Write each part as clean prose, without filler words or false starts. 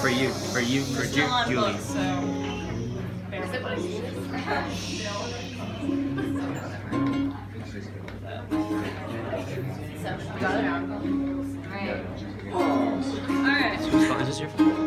for Julie. Alright. Is this your phone?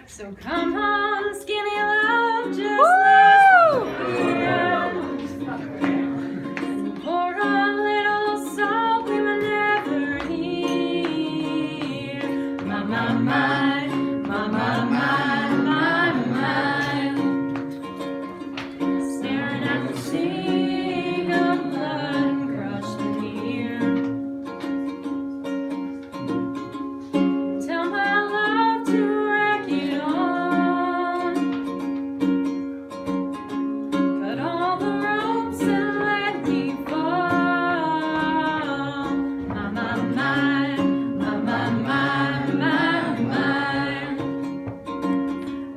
So come on, skinny love, just let's pour a little salt we will never hear. My, my, my, my, my, my, my, my. Staring at the sea of blood and crushed in here. Tell my love to wreck it on. Cut all the ropes and let me fall. My, my, my, my, my, my, my, my.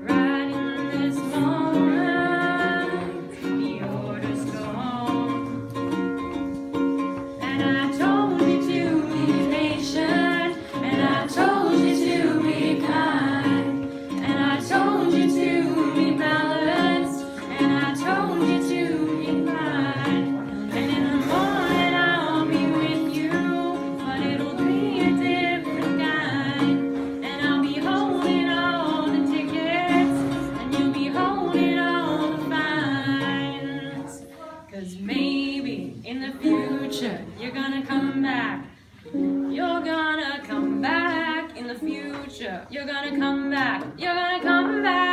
Right in this moment, the orders go home. And I told you to be patient, and I told you to be kind, and I told you to be balanced, and I told you to be kind. And in the morning I'll be with you, but it'll be a different kind. And I'll be holding all the tickets, and you'll be holding all the fines. 'Cause maybe in the future you're gonna come back. You're gonna come back in the future. You're gonna come back. You're gonna come back.